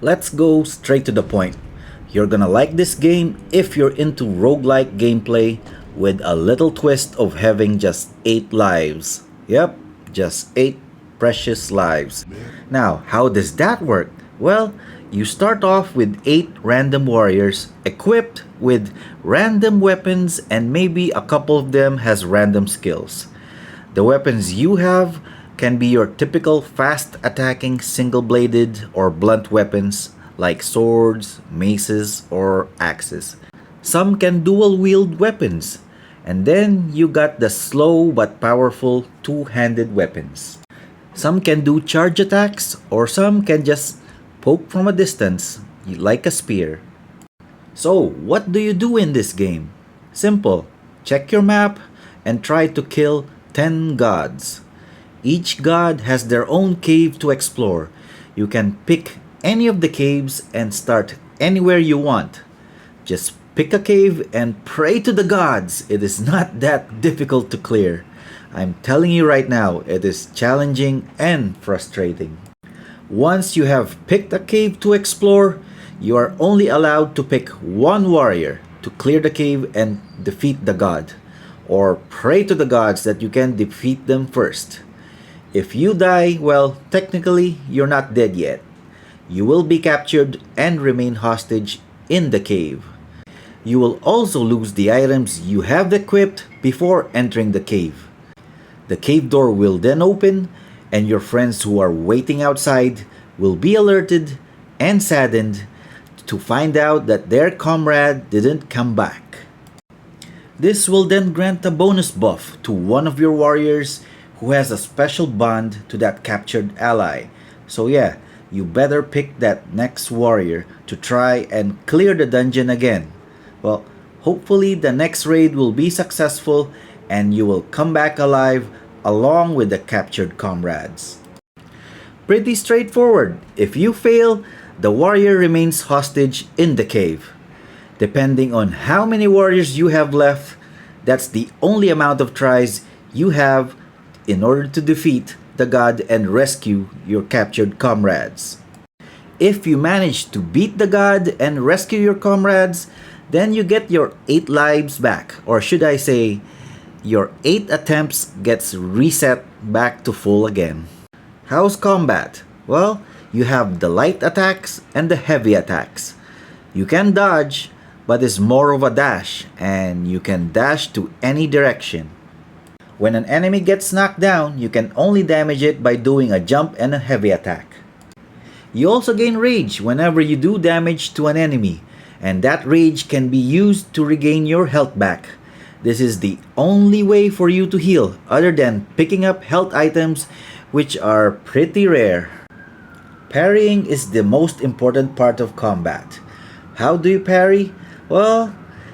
Let's go straight to the point. You're gonna like this game if you're into roguelike gameplay with a little twist of having just 8 lives. Yep, just 8 precious lives. Now, how does that work? Well, you start off with 8 random warriors equipped with random weapons, and maybe a couple of them has random skills. The weapons you have can be your typical fast attacking single bladed or blunt weapons like swords, maces, or axes. Some can dual wield weapons. And then you got the slow but powerful two-handed weapons. Some can do charge attacks, or some can just poke from a distance like a spear. So, what do you do in this game? Simple. Check your map and try to kill 10 gods. Each god has their own cave to explore. You can pick any of the caves and start anywhere you want. Just pick a cave and pray to the gods. It is not that difficult to clear. I'm telling you right now, it is challenging and frustrating. Once you have picked a cave to explore, you are only allowed to pick one warrior to clear the cave and defeat the god, or pray to the gods that you can defeat them first. If you die, well, technically, you're not dead yet. You will be captured and remain hostage in the cave. You will also lose the items you have equipped before entering the cave. The cave door will then open, and your friends who are waiting outside will be alerted and saddened to find out that their comrade didn't come back. This will then grant a bonus buff to one of your warriors who has a special bond to that captured ally. So yeah, you better pick that next warrior to try and clear the dungeon again. Well, hopefully the next raid will be successful and you will come back alive along with the captured comrades. Pretty straightforward. If you fail, the warrior remains hostage in the cave. Depending on how many warriors you have left, that's the only amount of tries you have in order to defeat the god and rescue your captured comrades. If you manage to beat the god and rescue your comrades, then you get your 8 lives back, or should I say, your 8 attempts gets reset back to full again. How's combat? Well, you have the light attacks and the heavy attacks. You can dodge, but it's more of a dash, and you can dash to any direction. When an enemy gets knocked down, you can only damage it by doing a jump and a heavy attack. You also gain rage whenever you do damage to an enemy, and that rage can be used to regain your health back. This is the only way for you to heal other than picking up health items, which are pretty rare. Parrying is the most important part of combat. How do you parry? Well,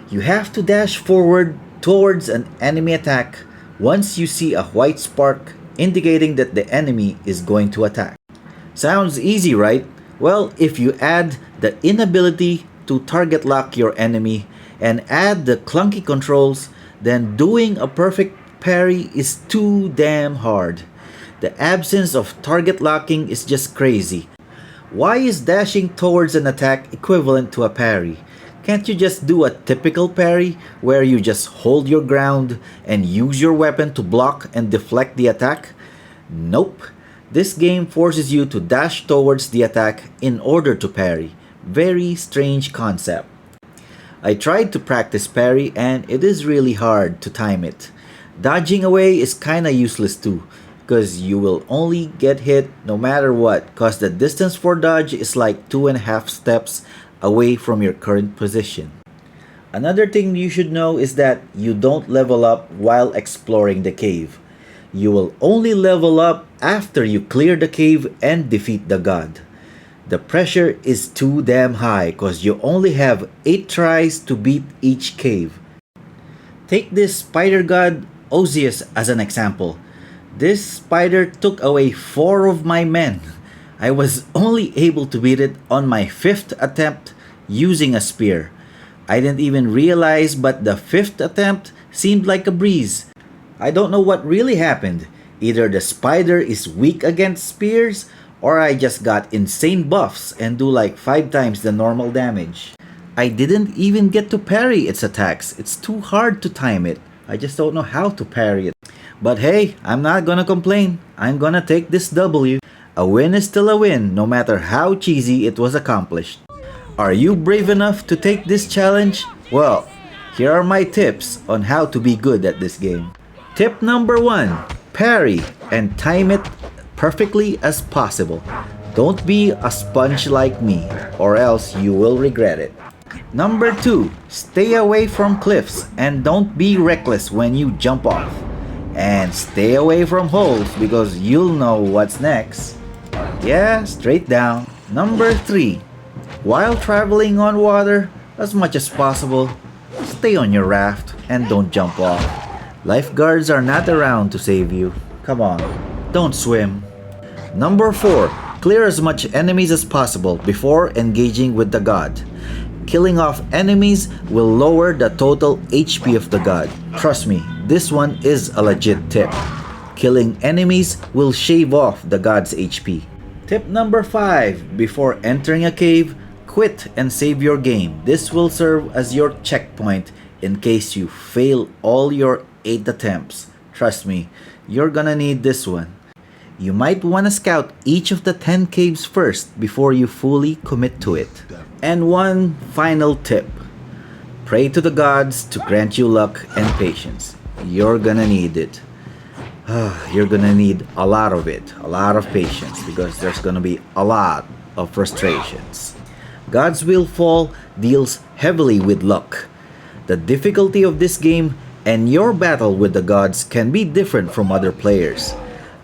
you have to dash forward towards an enemy attack once you see a white spark indicating that the enemy is going to attack. Sounds easy, right? Well, if you add the inability to target lock your enemy and add the clunky controls, then doing a perfect parry is too damn hard. The absence of target locking is just crazy. Why is dashing towards an attack equivalent to a parry? Can't you just do a typical parry where you just hold your ground and use your weapon to block and deflect the attack? Nope. This game forces you to dash towards the attack in order to parry. Very strange concept. I tried to practice parry and it is really hard to time it. Dodging away is kinda useless too, because you will only get hit no matter what, cause the distance for dodge is like 2.5 steps away from your current position. Another thing you should know is that you don't level up while exploring the cave. You will only level up after you clear the cave and defeat the god. The pressure is too damn high cause you only have 8 tries to beat each cave. Take this spider god Osius as an example. This spider took away 4 of my men. I was only able to beat it on my 5th attempt using a spear. I didn't even realize, but the 5th attempt seemed like a breeze. I don't know what really happened. Either the spider is weak against spears, or I just got insane buffs and do like 5 times the normal damage. I didn't even get to parry its attacks. It's too hard to time it. I just don't know how to parry it. But hey, I'm not gonna complain. I'm gonna take this W. A win is still a win, no matter how cheesy it was accomplished. Are you brave enough to take this challenge? Well, here are my tips on how to be good at this game. Tip number 1. Parry and time it perfectly as possible. Don't be a sponge like me, or else you will regret it. Number 2. Stay away from cliffs and don't be reckless when you jump off. And stay away from holes because you'll know what's next. Yeah, straight down. Number 3. While traveling on water, as much as possible, stay on your raft and don't jump off. Lifeguards are not around to save you. Come on, don't swim. Number 4. Clear as much enemies as possible before engaging with the god. Killing off enemies will lower the total HP of the god. Trust me, this one is a legit tip. Killing enemies will shave off the god's HP. Tip number 5. Before entering a cave, quit and save your game. This will serve as your checkpoint in case you fail all your 8 attempts. Trust me, you're gonna need this one. You might want to scout each of the 10 caves first before you fully commit to it. And one final tip. Pray to the gods to grant you luck and patience. You're gonna need it. You're gonna need a lot of it, a lot of patience, because there's gonna be a lot of frustrations. God's Will Fall deals heavily with luck. The difficulty of this game and your battle with the gods can be different from other players.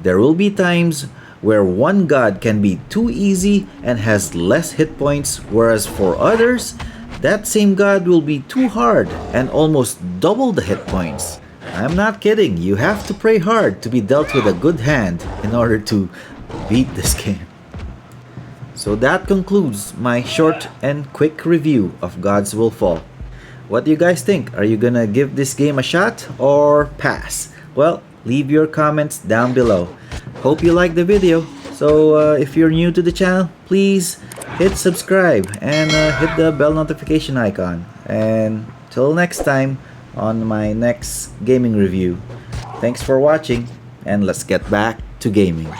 There will be times where one god can be too easy and has less hit points, whereas for others, that same god will be too hard and almost double the hit points. I'm not kidding, you have to pray hard to be dealt with a good hand in order to beat this game. So that concludes my short and quick review of God's Will Fall. What do you guys think? Are you gonna give this game a shot or pass? Well, leave your comments down below. Hope you liked the video. So if you're new to the channel, please hit subscribe and hit the bell notification icon. And till next time on my next gaming review. Thanks for watching and let's get back to gaming.